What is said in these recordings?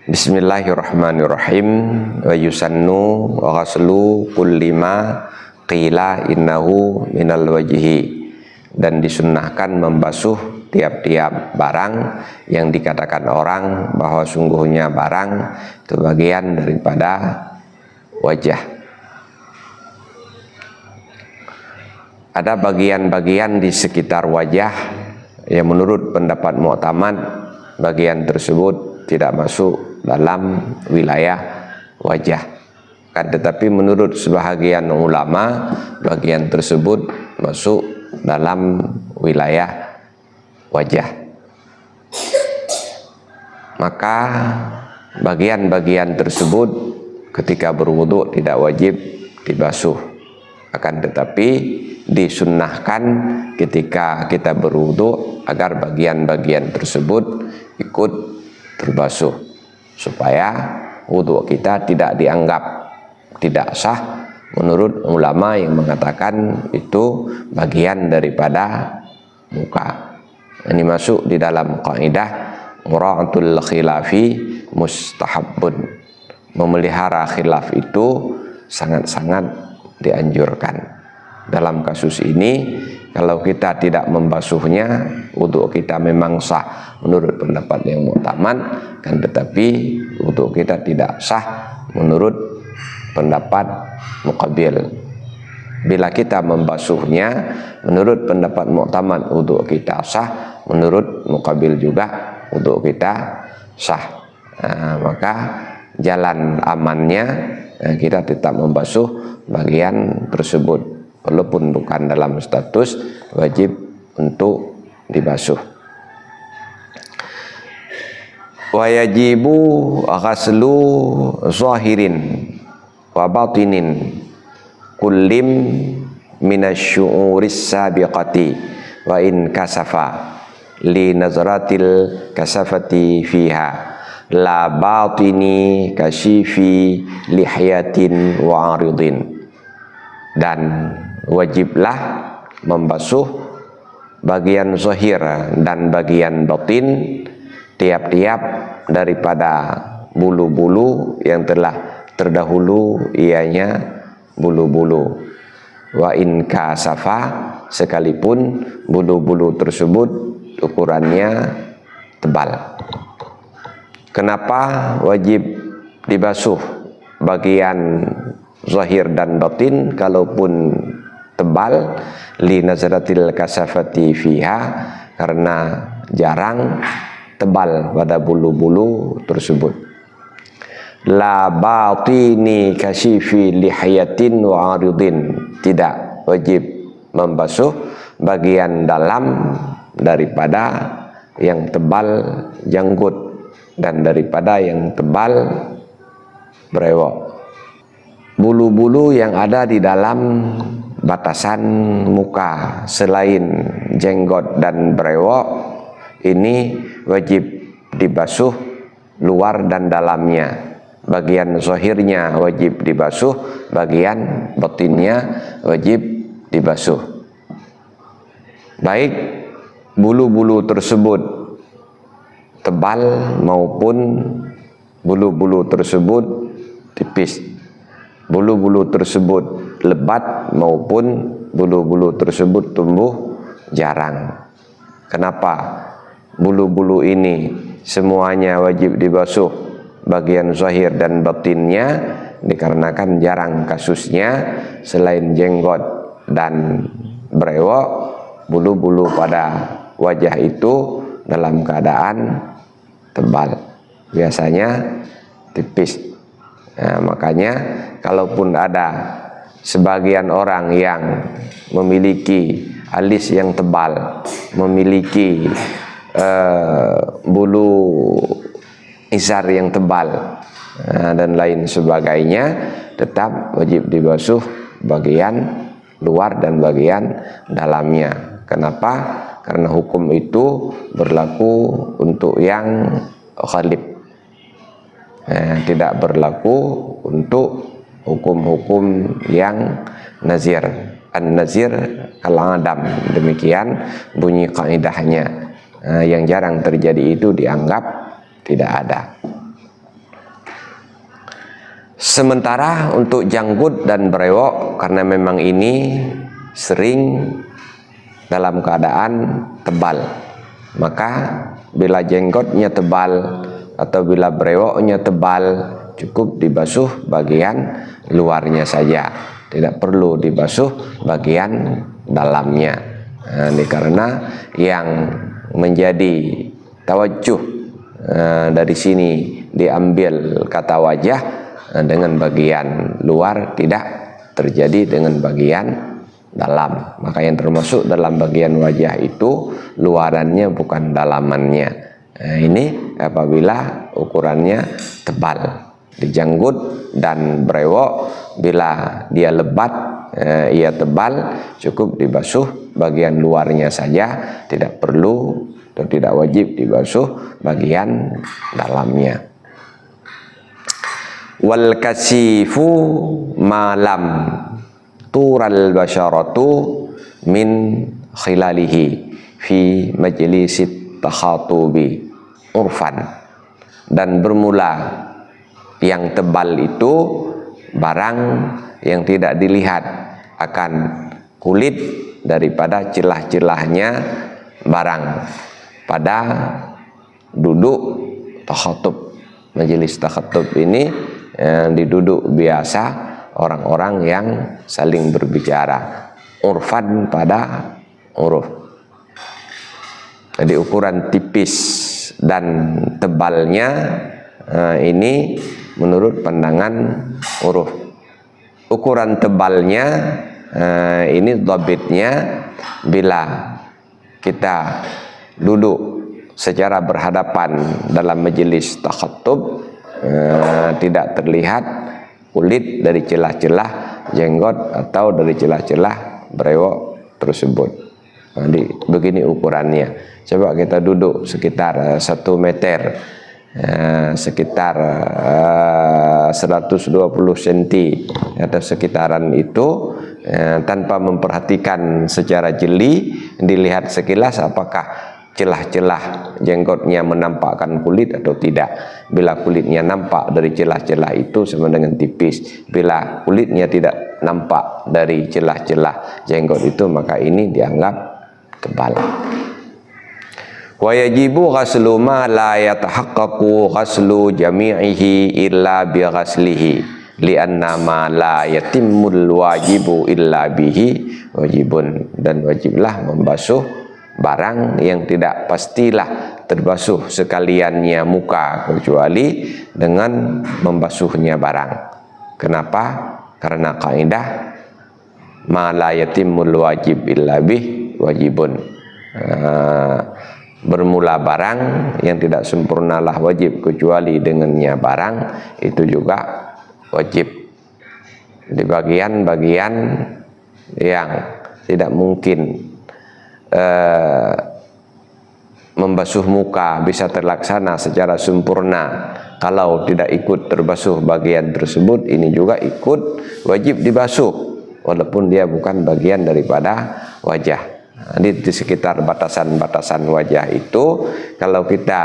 Bismillahirrahmanirrahim. Wa yusannu wa ghaslu kulli ma qila innahu minal wajhi. Dan disunnahkan membasuh tiap-tiap barang yang dikatakan orang bahwa sungguhnya barang itu bagian daripada wajah. Ada bagian-bagian di sekitar wajah yang menurut pendapat mu'tamad bagian tersebut tidak masuk dalam wilayah wajah. Tetapi menurut sebahagian ulama bagian tersebut masuk dalam wilayah wajah. Maka bagian-bagian tersebut ketika berwudu tidak wajib dibasuh, akan tetapi disunnahkan ketika kita berwudu agar bagian-bagian tersebut ikut terbasuh supaya wudu kita tidak dianggap tidak sah menurut ulama yang mengatakan itu bagian daripada muka. Ini masuk di dalam kaidah mura'atul khilafi mustahabbun. Memelihara khilaf itu sangat-sangat dianjurkan. Dalam kasus ini kalau kita tidak membasuhnya wudu kita memang sah menurut pendapat yang mu'tamad, kan tetapi wudu kita tidak sah menurut pendapat muqabil. Bila kita membasuhnya menurut pendapat mu'tamad wudu kita sah, menurut muqabil juga wudu kita sah. Maka jalan amannya kita tetap membasuh bagian tersebut walaupun bukan dalam status wajib untuk dibasuh. Wa yajibu ghaslu zahirin wa batinin kullim minasyu'uris sabiqati wa in kasafa li nazratil kasafati fiha la batini kashifi lihyatin wa aridin. Dan wajiblah membasuh bagian zahir dan bagian batin tiap-tiap daripada bulu-bulu yang telah terdahulu ianya bulu-bulu. Wa in kasafa, sekalipun bulu-bulu tersebut ukurannya tebal. Kenapa wajib dibasuh bagian zahir dan batin kalaupun tebal? Li nazratil kasafati fiha, karena jarang tebal pada bulu-bulu tersebut. La batini kashifi lihayatin wa aridin, tidak wajib membasuh bagian dalam daripada yang tebal janggut dan daripada yang tebal brewok. Bulu-bulu yang ada di dalam batasan muka selain jenggot dan brewok ini wajib dibasuh luar dan dalamnya. Bagian zahirnya wajib dibasuh, bagian batinnya wajib dibasuh. Baik bulu-bulu tersebut tebal maupun bulu-bulu tersebut tipis, bulu-bulu tersebut lebat maupun bulu-bulu tersebut tumbuh jarang. Kenapa bulu-bulu ini semuanya wajib dibasuh bagian zahir dan batinnya? Dikarenakan jarang kasusnya selain jenggot dan brewok bulu-bulu pada wajah itu dalam keadaan tebal, biasanya tipis. Makanya kalaupun ada sebagian orang yang memiliki alis yang tebal, memiliki bulu izar yang tebal dan lain sebagainya, tetap wajib dibasuh bagian luar dan bagian dalamnya. Kenapa? Karena hukum itu berlaku untuk yang khalif, tidak berlaku untuk hukum-hukum yang nazir. An-nazir kal-adam, demikian bunyi kaidahnya. Yang jarang terjadi itu dianggap tidak ada. Sementara untuk janggut dan brewok, karena memang ini sering dalam keadaan tebal, maka bila jenggotnya tebal atau bila brewoknya tebal, cukup dibasuh bagian luarnya saja, tidak perlu dibasuh bagian dalamnya. Nah, ini karena yang menjadi tawajuh dari sini diambil kata wajah dengan bagian luar, tidak terjadi dengan bagian dalam. Maka yang termasuk dalam bagian wajah itu luarannya, bukan dalamannya. Nah, ini apabila ukurannya tebal. Di janggut dan brewok, bila dia lebat, ia tebal, cukup dibasuh bagian luarnya saja, tidak perlu atau tidak wajib dibasuh bagian dalamnya. Wal kasifu malam tural basyaratu min khilalihi fi majlisit takhatubi urfan. Dan bermula yang tebal itu barang yang tidak dilihat akan kulit daripada celah-celahnya barang pada duduk takhatub. Majelis takhatub ini diduduk biasa orang-orang yang saling berbicara, urfan pada uruf. Jadi ukuran tipis dan tebalnya ini menurut pandangan uruf. Ukuran tebalnya ini dhabitnya bila kita duduk secara berhadapan dalam majelis takhatub, tidak terlihat kulit dari celah-celah jenggot atau dari celah-celah brewok tersebut. Jadi begini ukurannya. Coba kita duduk sekitar 1 meter, sekitar 120 cm atau sekitaran itu, tanpa memperhatikan secara jeli, dilihat sekilas apakah celah-celah jenggotnya menampakkan kulit atau tidak. Bila kulitnya nampak dari celah-celah itu sama dengan tipis. Bila kulitnya tidak nampak dari celah-celah jenggot itu, maka ini dianggap tebal. Wa yajibu ghaslu ma la yatahaqqaqu ghaslu jami'ihi illa bi ghaslihi li'anna ma la yatimmul wajibu illa bihi wajibun. Dan wajiblah membasuh barang yang tidak pastilah terbasuh sekaliannya muka, kecuali dengan membasuhnya barang. Kenapa? Karena kaidah ma la yatimul wajib illa bih wajibun. Bermula barang yang tidak sempurnalah wajib kecuali dengannya barang, itu juga wajib. Di bagian-bagian yang tidak mungkin membasuh muka bisa terlaksana secara sempurna kalau tidak ikut terbasuh bagian tersebut, ini juga ikut wajib dibasuh walaupun dia bukan bagian daripada wajah. Di sekitar batasan-batasan wajah itu, kalau kita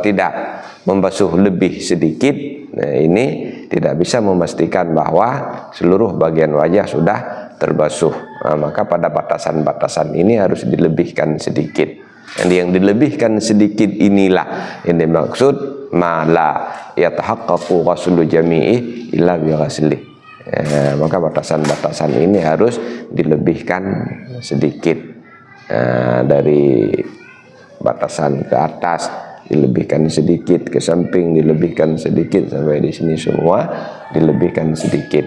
tidak membasuh lebih sedikit, ini tidak bisa memastikan bahwa seluruh bagian wajah sudah terbasuh. Maka pada batasan-batasan ini harus dilebihkan sedikit. Yang dilebihkan sedikit inilah yang dimaksud mala yatahaqqaqu ghaslu jami'i illa bi ghaslih. Maka batasan-batasan ini harus dilebihkan sedikit, dari batasan ke atas dilebihkan sedikit, ke samping dilebihkan sedikit, sampai di sini semua dilebihkan sedikit,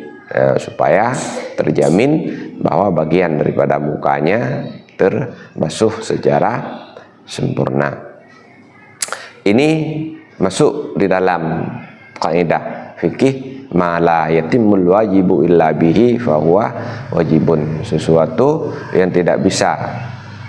supaya terjamin bahwa bagian daripada mukanya terbasuh secara sempurna. Ini masuk di dalam kaidah fikih ma la yatimul wajibu illa bihi fahuwa wajibun. Sesuatu yang tidak bisa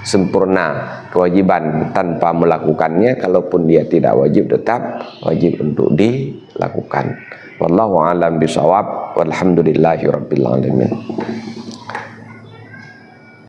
sempurna kewajiban tanpa melakukannya, kalaupun dia tidak wajib tetap wajib untuk dilakukan. Wallahu a'lam bishawab. Walhamdulillahi rabbil alamin.